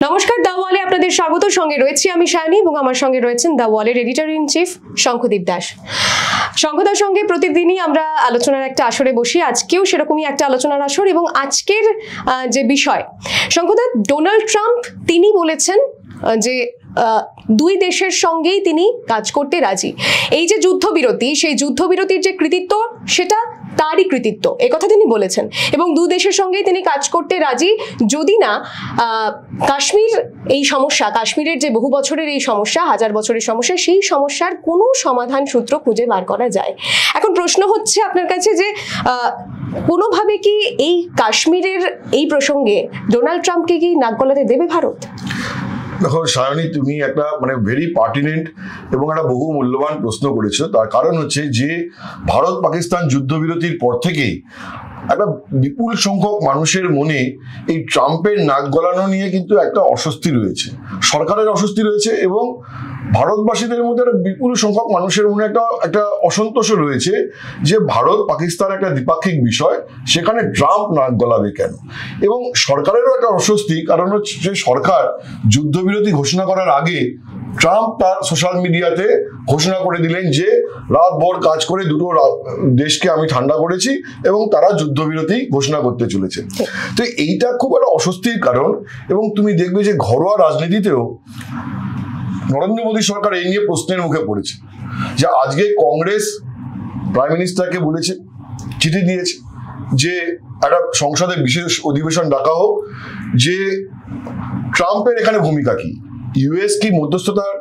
নমস্কার, দ্য ওয়ালে আপনাদের স্বাগত। সঙ্গে রয়েছি আমি শায়নী এবং আমার সঙ্গে রয়েছেন দ্য ওয়ালের editor in chief Shankhadeep Das. শঙ্খদার সঙ্গে প্রতিদিনই আমরা আলোচনার একটা আসরে বসি, আজকেও সেরকমই একটা আলোচনার আসর। এবং আজকের যে বিষয়, শঙ্খদা, ডোনাল্ড ট্রাম্প তিনি বলেছেন যে দুই দেশের সঙ্গেই তিনি কাজ করতে রাজি। এই যে যুদ্ধবিরতি, সেই যুদ্ধবিরতির যে কৃতিত্ব সেটা তারই কৃতিত্ব, একথা তিনি বলেছেন। এবং দুই দেশের সঙ্গেই তিনি কাজ করতে রাজি, যদি না কাশ্মীর এই সমস্যা, কাশ্মীরের যে বহু বছরের এই সমস্যা, হাজার বছরের সমস্যা, সেই সমস্যার কোনো সমাধান সূত্র খুঁজে বার করা যায়। এখন প্রশ্ন হচ্ছে আপনার কাছে যে কোনোভাবে কি এই কাশ্মীরের এই প্রসঙ্গে ডোনাল্ড ট্রাম্পকে কি নাক গলাতে দেবে ভারত? দেখো শায়নী, তুমি একটা ভেরি পার্টিনেন্ট এবং একটা বহু মূল্যবান প্রশ্ন করেছো। তার কারণ হচ্ছে যে ভারত পাকিস্তান যুদ্ধবিরতির পর থেকেই একটা বিপুল সংখ্যক মানুষের মনে এই ট্রাম্পের নাক গলানো নিয়ে কিন্তু একটা অস্বস্তি রয়েছে, সরকারের অস্বস্তি রয়েছে, এবং ভারতবাসীদের মধ্যে একটা বিপুল সংখ্যক মানুষের মনে একটা অসন্তোষ রয়েছে যে ভারত পাকিস্তান একটা দ্বিপাক্ষিক বিষয়, সেখানে ট্রাম্প নাক গলাবে কেন। এবং সরকারেরও একটা অস্বস্তি, কারণ হচ্ছে সরকার যুদ্ধবিরতি ঘোষণা করার আগে ট্রাম্প তার সোশ্যাল মিডিয়াতে ঘোষণা করে দিলেন যে রাতভর কাজ করে দুটো দেশকে আমি ঠান্ডা করেছি এবং তারা যুদ্ধবিরতি ঘোষণা করতে চলেছে। তো এইটা খুব একটা অস্বস্তির কারণ। এবং তুমি দেখবে যে ঘরোয়া রাজনীতিতেও নরেন্দ্র মোদী সরকার এই নিয়ে প্রশ্নের মুখে পড়েছে, যে আজকে কংগ্রেস প্রাইম মিনিস্টারকে বলেছে, চিঠি দিয়েছে যে একটা সংসদের বিশেষ অধিবেশন ডাকা হোক, যে ট্রাম্পের এখানে ভূমিকা কি, ইউএস কি মধ্যস্থতার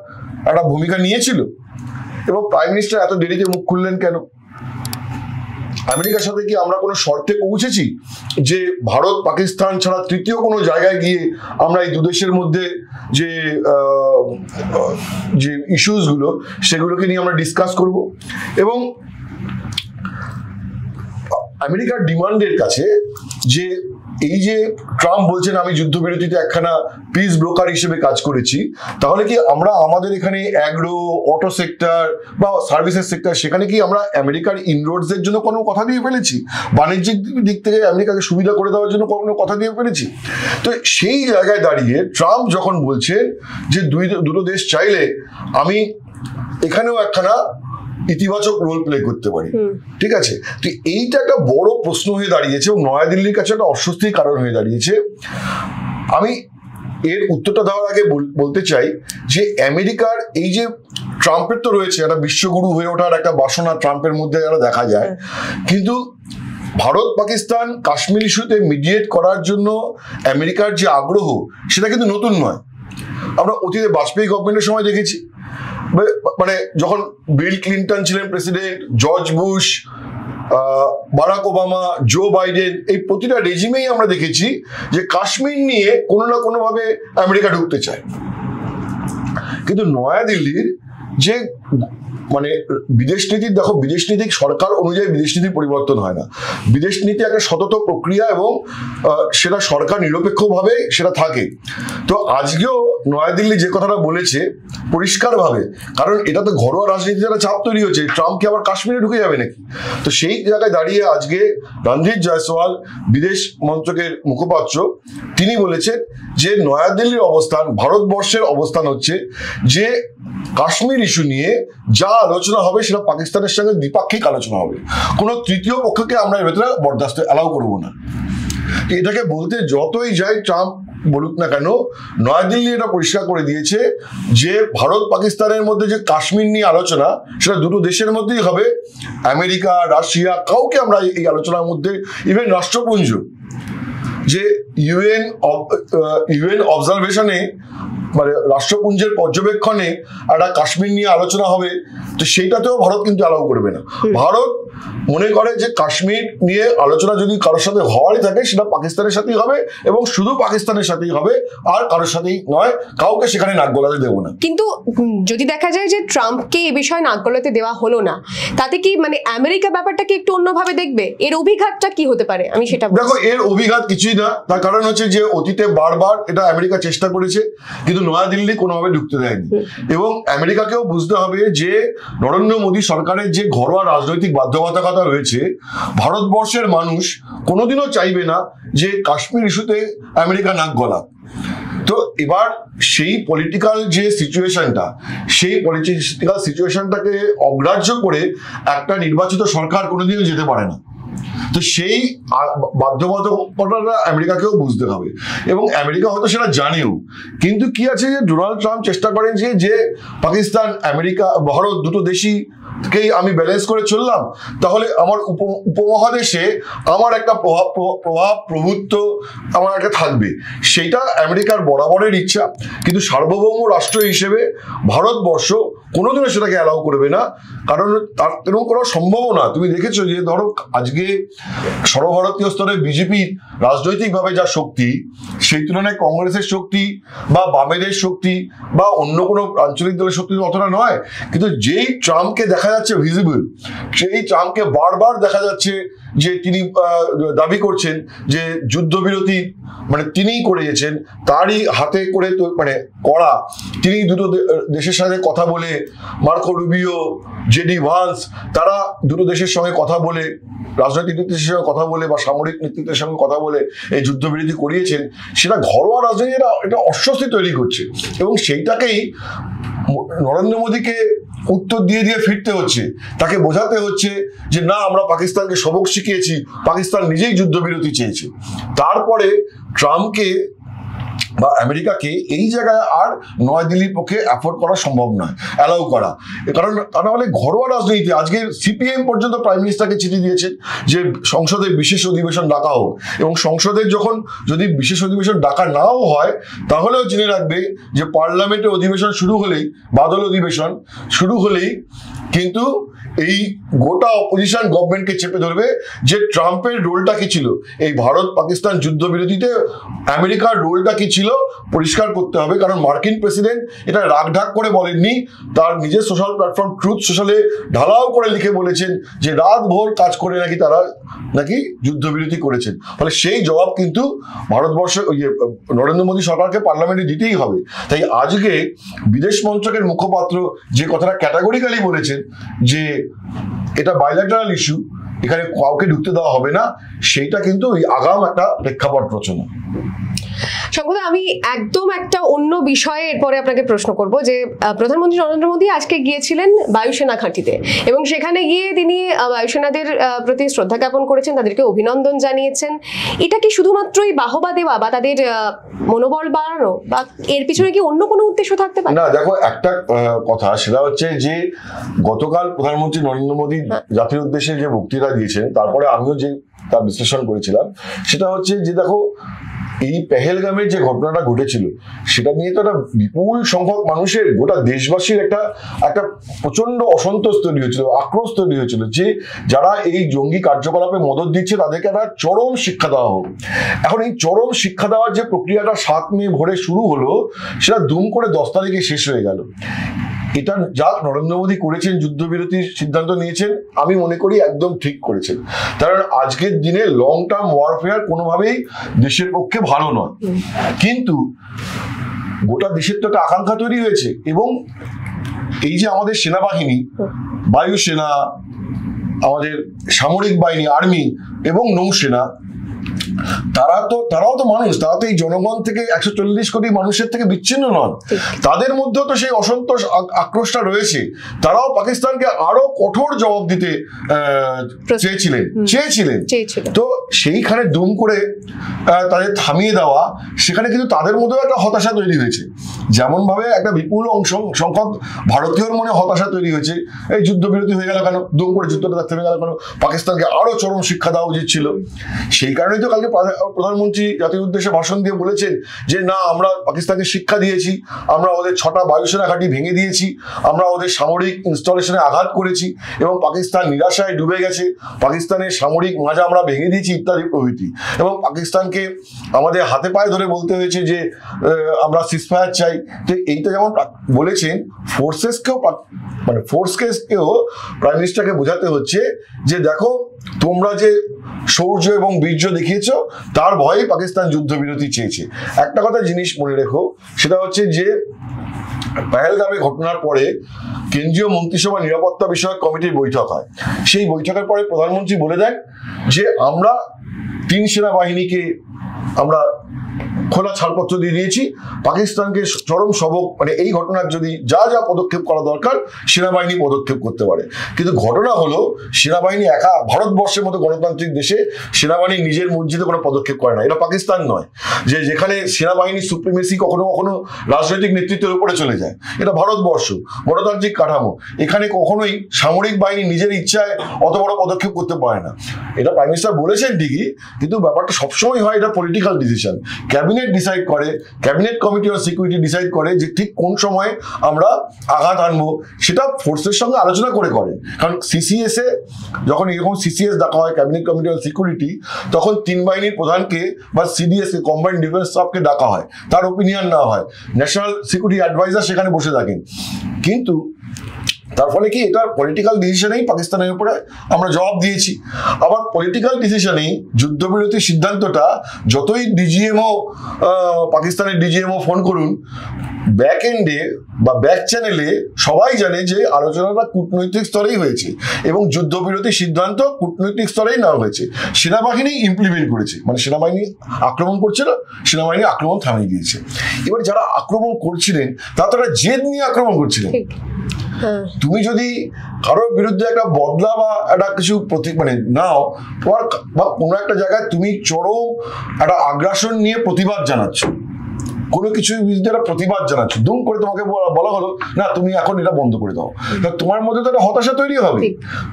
একটা ভূমিকা নিয়েছিল, এবং প্রাইম মিনিস্টার এত দেরিতে মুখ খুললেন কেন? আমেরিকার সাথে কি আমরা কোনো শর্তে পৌঁছেছি যে ভারত পাকিস্তান ছাড়া তৃতীয় কোনো জায়গায় গিয়ে আমরা এই দুদেশের মধ্যে যে ইস্যুসগুলো সেগুলোকে নিয়ে আমরা ডিসকাস করব? এবং আমেরিকার ডিমান্ডের কাছে যে এই যে ট্রাম্প বলছেন আমি যুদ্ধবিরতিতে একখানা পিস ব্রোকার হিসেবে কাজ করেছি, তাহলে কি আমরা আমাদের এখানে অ্যাগ্রো, অটো সেক্টর বা সার্ভিসেস সেক্টর, সেখানে কি আমরা আমেরিকার ইনরোডসের জন্য কোনো কথা দিয়ে ফেলেছি? বাণিজ্যিক দিক থেকে আমেরিকাকে সুবিধা করে দেওয়ার জন্য কোনো কথা দিয়ে ফেলেছি? তো সেই জায়গায় দাঁড়িয়ে ট্রাম্প যখন বলছেন যে দুটো দেশ চাইলে আমি এখানেও একখানা ইতিবাচক রোল প্লে করতে পারি, ঠিক আছে, তো এইটা একটা বড় প্রশ্ন হয়ে দাঁড়িয়েছে এবং নয়াদিল্লির কাছে একটা অস্বস্তির কারণ হয়ে দাঁড়িয়েছে। আমি এর উত্তরটা দেওয়ার আগে বলতে চাই যে আমেরিকার এই যে ট্রাম্পের তো রয়েছে একটা বিশ্বগুরু হয়ে ওঠার একটা বাসনা ট্রাম্পের মধ্যে দেখা যায়, কিন্তু ভারত পাকিস্তান কাশ্মীর ইস্যুতে মিডিয়েট করার জন্য আমেরিকার যে আগ্রহ সেটা কিন্তু নতুন নয়। আমরা অতীতে বাজপেয়ী গভর্নমেন্টের সময় দেখেছি, যখন বিল ক্লিন্টন ছিলেন president, George Bush, Barack Obama, Joe Biden, এই প্রতিটা রেজিমেই আমরা দেখেছি যে কাশ্মীর নিয়ে কোনো না কোনো ভাবে আমেরিকা ঢুকতে চায়। কিন্তু নয়াদিল্লির যে বিদেশ নীতি, দেখো বিদেশ নীতি সরকার অনুযায়ী বিদেশ নীতির পরিবর্তন হয় না। বিদেশ নীতি একটা সতত প্রক্রিয়া এবং সেটা সরকার নিরপেক্ষভাবে সেটা থাকে। তো আজকেও নয়াদিল্লি যে কথাটা বলেছে পরিষ্কারভাবে, কারণ এটা তো ঘরোয়া রাজনীতিতে একটা চাপ তৈরি হচ্ছে, ট্রাম্প কি আবার কাশ্মীরে ঢুকে যাবে নাকি? তো সেই জায়গায় দাঁড়িয়ে আজকে রণধীর জয়সওয়াল, বিদেশ মন্ত্রকের মুখপাত্র, তিনি বলেছেন যে নয়াদিল্লির অবস্থান, ভারতবর্ষের অবস্থান হচ্ছে যে কাশ্মীর ইস্যু নিয়ে যা আলোচনা হবে সেটা পাকিস্তানের সঙ্গে দ্বিপাক্ষিক আলোচনা হবে, কোনো তৃতীয় পক্ষকে আমরা এর ভেতরে বরদাস্ত অ্যালাউ করবো না। এটাকে বলতে যতই যাই ট্রাম্প বলুক না কেন, নয়াদিল্লি এটা পরিষ্কার করে দিয়েছে যে ভারত পাকিস্তানের মধ্যে যে কাশ্মীর নিয়ে আলোচনা সেটা দুটো দেশের মধ্যেই হবে। আমেরিকা, রাশিয়া, কাউকে আমরা এই আলোচনার মধ্যে, ইভেন রাষ্ট্রপুঞ্জ যে ইউএন অবজারভেশনে রাষ্ট্রপুঞ্জের পর্যবেক্ষণে একটা কাশ্মীর নিয়ে আলোচনা হবে, তো সেইটাতেও ভারত কিন্তু অ্যালাউ করবে না। ভারত মনে করে যে কাশ্মীর নিয়ে আলোচনা যদি কারোর সাথে হওয়ারই থাকে সেটা পাকিস্তানের সাথেই হবে, এবং শুধু পাকিস্তানের সাথেই হবে, আর কারোর সাথেই নয়, কাউকে সেখানে নাক গলাতে দেবো না। কিন্তু যদি দেখা যায় যে ট্রাম্পকে এ বিষয়ে নাক গলাতে দেওয়া হলো না, তাতে কি আমেরিকা ব্যাপারটাকে একটু অন্যভাবে দেখবে? এর অভিঘাতটা কি হতে পারে? আমি সেটা দেখো, এর অভিঘাত কিছুই না। তার কারণ হচ্ছে যে অতীতে বারবার এটা আমেরিকা চেষ্টা করেছে, কিন্তু নয়াদিল্লি কোনোভাবে ঢুকতে দেয়নি। এবং আমেরিকাকেও বুঝতে হবে যে নরেন্দ্র মোদী সরকারের যে ঘরোয়া রাজনৈতিক বাধ্যবাধকতা রয়েছে, ভারতবর্ষের মানুষ কোনোদিনও চাইবে না যে কাশ্মীর ইস্যুতে আমেরিকা নাক গলাক। তো এবার সেই পলিটিক্যাল যে সিচুয়েশনটা, সেই পলিটিক্যাল সিচুয়েশনটাকে অগ্রাহ্য করে একটা নির্বাচিত সরকার কোনোদিনও যেতে পারে না। তো সেই বাধ্যবাধকতাটা আমেরিকাকেও বুঝতে হবে, এবং আমেরিকা হয়তো সেটা জানেও। কিন্তু কি আছে যে ডোনাল্ড ট্রাম্প চেষ্টা করেন যে পাকিস্তান, আমেরিকা, ভারত দুটো দেশকেই আমি ব্যালেন্স করে চললাম, তাহলে আমার উপমহাদেশে আমার একটা প্রভুত্ব আমার একটা থাকবে। সেইটা আমেরিকার বরাবরের ইচ্ছা, কিন্তু সার্বভৌম রাষ্ট্র হিসেবে ভারতবর্ষ কোনোদিনও সেটাকে অ্যালাউ করবে না, কারণ তার এরকম করা সম্ভব না। তুমি দেখেছো যে ধরো আজকে সর্বভারতীয় স্তরে বিজেপির রাজনৈতিকভাবে যা শক্তি, সেই তুলনায় কংগ্রেসের শক্তি বা বামেদের শক্তি বা অন্য কোনো আঞ্চলিক দলের শক্তি অতটা নয়। কিন্তু যেই ট্রাম্পকে দেখা যাচ্ছে ভিজিবল, সেই ট্রাম্পকে বারবার দেখা যাচ্ছে যে তিনি দাবি করছেন যে যুদ্ধবিরতি মানে তিনিই করে গেছেন, তারই হাতে করে মানে করা। তিনি দুটো দেশের সাথে কথা বলে, মার্কো রুবিও, জেডি ভান্স, তারা দুটো দেশের সঙ্গে কথা বলে, রাজনৈতিক নেতৃত্বের সঙ্গে কথা বলে বা সামরিক নেতৃত্বের সঙ্গে কথা বলে এই যুদ্ধবিরতি করিয়েছেন। সেটা ঘরোয়া রাজনীতি এটা অস্বস্তি তৈরি করছে, এবং সেইটাকেই নরেন্দ্র মোদীকে উত্তর দিয়ে দিয়ে ফিরতে হচ্ছে। তাকে বোঝাতে হচ্ছে যে না, আমরা পাকিস্তানকে সবক শিখিয়েছি, পাকিস্তান নিজেই যুদ্ধবিরতি চেয়েছে। তারপরে ট্রাম্পকে বা আমেরিকাকে এই জায়গায় আর নয়াদিল্লির পক্ষে অ্যাফোর্ড করা সম্ভব নয়, অ্যালাউ করা। কারণ তা নাহলে ঘরোয়া রাজনীতি, আজকে সিপিএম পর্যন্ত প্রাইম মিনিস্টারকে চিঠি দিয়েছে যে সংসদের বিশেষ অধিবেশন ডাকা হোক, এবং সংসদের যখন যদি বিশেষ অধিবেশন ডাকা নাও হয়, তাহলেও জেনে রাখবে যে পার্লামেন্টের অধিবেশন শুরু হলেই, বাদল অধিবেশন শুরু হলেই কিন্তু এই গোটা অপোজিশন গভর্নমেন্টকে চেপে ধরবে যে ট্রাম্পের রোলটা কি ছিল এই ভারত পাকিস্তান যুদ্ধবিরতিতে, আমেরিকার রোলটা কি ছিল পরিষ্কার করতে হবে। কারণ মার্কিন প্রেসিডেন্ট এটা রাগঢাক করে বলেননি, তার নিজের সোশ্যাল প্ল্যাটফর্ম ট্রুথ সোশ্যালে ঢালাও করে লিখে বলেছেন যে রাত ভোর কাজ করে নাকি তারা নাকি যুদ্ধবিরতি করেছেন। ফলে সেই জবাব কিন্তু ভারতবর্ষ নরেন্দ্র মোদী সরকারকে পার্লামেন্টে দিতেই হবে। তাই আজকে বিদেশ মন্ত্রকের মুখপাত্র যে কথাটা ক্যাটাগরিক্যালি বলেছেন যে এটা বাইল্যাটারাল ইস্যু, এখানে কাউকে ঢুকতে দেওয়া হবে না, সেইটা কিন্তু ওই আগাম একটা প্রেক্ষাপট রচনা। শঙ্করদা, আমি একদম একটা অন্য বিষয়ে এরপরে আপনাকে প্রশ্ন করব যে প্রধানমন্ত্রী নরেন্দ্র মোদী আজকে গিয়েছিলেন বায়ুসেনা ঘাঁটিতে, এবং সেখানে গিয়ে তিনি বায়ুসেনাদের প্রতি শ্রদ্ধা জ্ঞাপন করেছেন, তাদেরকে অভিনন্দন জানিয়েছেন। এটা কি শুধুমাত্রই বাহবা দেওয়া বা তাদের মনোবল বাড়ানো, বা এর পিছনে কি অন্য কোনো উদ্দেশ্য থাকতে পারে? না, দেখো একটা কথা, সেটা হচ্ছে যে গতকাল প্রধানমন্ত্রী নরেন্দ্র মোদী জাতির উদ্দেশ্যে যে বক্তৃতা দিয়েছেন, তারপরে আমিও যে তার বিশ্লেষণ করেছিলাম, সেটা হচ্ছে যে দেখো এই পেহেলগামের যে ঘটনাটা ঘটেছিল, সেটা নিয়ে তো একটা বিপুল সংখ্যক মানুষের, গোটা দেশবাসীর একটা প্রচন্ড অসন্তোষ তৈরি হয়েছিল, আক্রোশ তৈরি হয়েছিল যে যারা এই জঙ্গি কার্যকলাপে মদত দিচ্ছে তাদেরকে একটা চরম শিক্ষা দেওয়া হোক। এখন এই চরম শিক্ষা দেওয়ার যে প্রক্রিয়াটা 7 মে ভোরে শুরু হলো, সেটা দুম করে 10 তারিখে শেষ হয়ে গেল। এটা যা নরেন্দ্র মোদী করেছেন, যুদ্ধবিরতির সিদ্ধান্ত নিয়েছেন, আমি মনে করি একদম ঠিক করেছেন। কারণ আজকের দিনে লং টার্ম ওয়ারফেয়ার কোনোভাবেই দেশের পক্ষে ভালো নয়, কিন্তু গোটা দেশের তো একটা আকাঙ্ক্ষা তৈরি হয়েছে। এবং এই যে আমাদের সেনাবাহিনী, বায়ুসেনা, আমাদের সামরিক বাহিনী, আর্মি এবং নৌসেনা, তারাও তো মানুষ, তারা তো এই জনগণ থেকে 140 কোটি মানুষের থেকে বিচ্ছিন্ন নন। তাদের মধ্যেও তো সেই অসন্তোষ, আক্রোশটা রয়েছে। তারাও পাকিস্তানকে আরো কঠোর জবাব দিতে চেয়েছিলেন। তো সেইখানে দুম করে তাদের থামিয়ে দেওয়া, সেখানে কিন্তু তাদের মধ্যেও একটা হতাশা তৈরি হয়েছে। যেমন ভাবে একটা বিপুল সংখ্যক ভারতীয়র মনে হতাশা তৈরি হয়েছে, এই যুদ্ধবিরতি হয়ে গেল কেন, দুম করে যুদ্ধটা থেমে গেল কেন, পাকিস্তানকে আরো চরম শিক্ষা দেওয়া উচিত ছিল। সেই কারণেই তো কালকে প্রধানমন্ত্রী জাতির উদ্দেশ্যে ভাষণ দিয়ে বলেছেন যে না, আমরা পাকিস্তানকে শিক্ষা দিয়েছি, আমরা ওদের 6টা বায়ুসেনা ঘাঁটি ভেঙে দিয়েছি, আমরা ওদের সামরিক ইনস্টলেশনে আঘাত করেছি এবং পাকিস্তান নিরাশায় ডুবে গেছে, পাকিস্তানের সামরিক মাজা আমরা ভেঙে দিয়েছি ইত্যাদি প্রভৃতি। এবং পাকিস্তানকে আমাদের হাতে পায়ে ধরে বলতে হয়েছে যে আমরা সিজফায়ার চাই। তো এইটা যেমন বলেছেন, ফোর্সকেও প্রাইম মিনিস্টারকে বোঝাতে হচ্ছে যে দেখো, তোমরা যে শৌর্য এবং বীর্য দেখিয়েছো, তার ভয়েই পাকিস্তান যুদ্ধবিরতি চেয়েছে। একটা কথা জিনিস মনে রেখো, সেটা হচ্ছে যে পেহেলগামে ঘটনার পরে কেন্দ্রীয় মন্ত্রিসভা নিরাপত্তা বিষয়ক কমিটির বৈঠক হয়। সেই বৈঠকের পরে প্রধানমন্ত্রী বলে দেন যে আমরা 3 সেনাবাহিনীকে আমরা খোলা ছাড়পত্র দিয়ে দিয়েছি, পাকিস্তানকে চরম সবক, মানে এই ঘটনার যদি যা যা পদক্ষেপ করা দরকার সেনাবাহিনী পদক্ষেপ করতে পারে। কিন্তু ঘটনা হলো সেনাবাহিনী একা ভারতবর্ষের মতো গণতান্ত্রিক দেশে সেনাবাহিনী নিজের মর্জিতে কোনো পদক্ষেপ করে না। এটা পাকিস্তান নয় যে যেখানে সেনাবাহিনীর সুপ্রিমেসি কখনো কখনো রাজনৈতিক নেতৃত্বের উপরে চলে যায়। এটা ভারতবর্ষ, গণতান্ত্রিক কাঠামো, এখানে কখনোই সামরিক বাহিনী নিজের ইচ্ছায় অত বড় পদক্ষেপ করতে পারে না। এটা প্রাইম মিনিস্টার বলেছেন ঠিকই, কিন্তু ব্যাপারটা সবসময় হয় এটা পলিটিক্যাল ডিসিশন। ক্যাবিনেট ডিসাইড করে, cabinet committee on security decide করে যে ঠিক কোন সময় আমরা আঘাত আনবো, সেটা ফোর্সের সঙ্গে আলোচনা করে করেন। কারণ সিসিএস এ যখন এরকম সিসিএস ডাকা হয়, ক্যাবিনেট কমিটি অন সিকিউরিটি, তখন তিন বাহিনীর প্রধানকে বা সিডিএস কে, কম্বাইন্ড ডিফেন্স স্টাফকে ডাকা হয়, তার ওপিনিয়ন নেওয়া হয়, ন্যাশনাল সিকিউরিটি অ্যাডভাইজার সেখানে বসে থাকেন। কিন্তু তার ফলে কি এটা পলিটিক্যাল ডিসিশনেই পাকিস্তানের উপরে আমরা জবাব দিয়েছি। আবার পলিটিক্যাল ডিসিশনেই যুদ্ধবিরতির সিদ্ধান্তটা যতই ডিজিএমও, পাকিস্তানের ডিজিএমও ফোন করুন, ব্যাক এন্ডে বা ব্যাক চ্যানেলে সবাই জানে যে আলোচনাটা কূটনৈতিক স্তরেই হয়েছে এবং যুদ্ধবিরতির সিদ্ধান্ত কূটনৈতিক স্তরেই নেওয়া হয়েছে। সেনাবাহিনী ইমপ্লিমেন্ট করেছে, মানে সেনাবাহিনী আক্রমণ করছে না, সেনাবাহিনী আক্রমণ থামিয়ে দিয়েছে। এবার যারা আক্রমণ করছিলেন তারা জেদ নিয়ে আক্রমণ করছিলেন। তুমি যদি কারোর বিরুদ্ধে একটা বদলা বা একটা কিছু মানে নাও, তোমার বা কোনো একটা জায়গায় তুমি চরম একটা আগ্রাসন নিয়ে প্রতিবাদ জানাচ্ছ, কোনো কিছুর বিরুদ্ধে একটা প্রতিবাদ জানাচ্ছ, দুম করে তোমাকে বলা হলো না তুমি এখন এটা বন্ধ করে দাও, তোমার মধ্যে তো একটা হতাশা তৈরি হবে।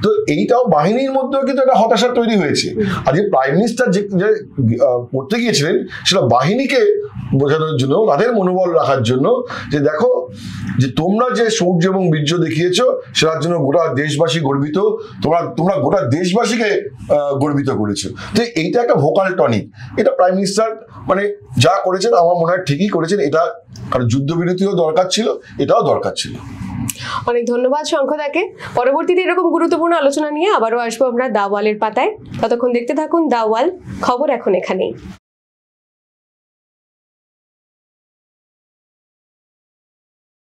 তো এইটাও বাহিনীর মধ্যেও কিন্তু একটা হতাশা তৈরি হয়েছে। আর যে প্রাইম মিনিস্টার যে করতে গিয়েছিলেন সেটা বাহিনীকে বোঝানোর জন্য, তাদের মনোবল রাখার জন্য যে দেখো যে তোমরা যে শৌর্য এবং বীর্য দেখিয়েছো সেটার জন্য গোটা দেশবাসী গর্বিত, তোমরা গোটা দেশবাসীকে গর্বিত করেছো। তো এইটা একটা ভোকাল টনিক। এটা প্রাইম মিনিস্টার মানে যা করেছেন আমার মনে হয় ঠিকই করেছেন। এটা কারণ যুদ্ধবিরতিও দরকার ছিল, এটাও দরকার ছিল। অনেক ধন্যবাদ শঙ্খদাকে। পরবর্তীতে এরকম গুরুত্বপূর্ণ আলোচনা নিয়ে আবারও আসবো আমরা দ্য ওয়ালের পাতায়। ততক্ষণ দেখতে থাকুন দ্য ওয়াল, খবর এখন এখানেই।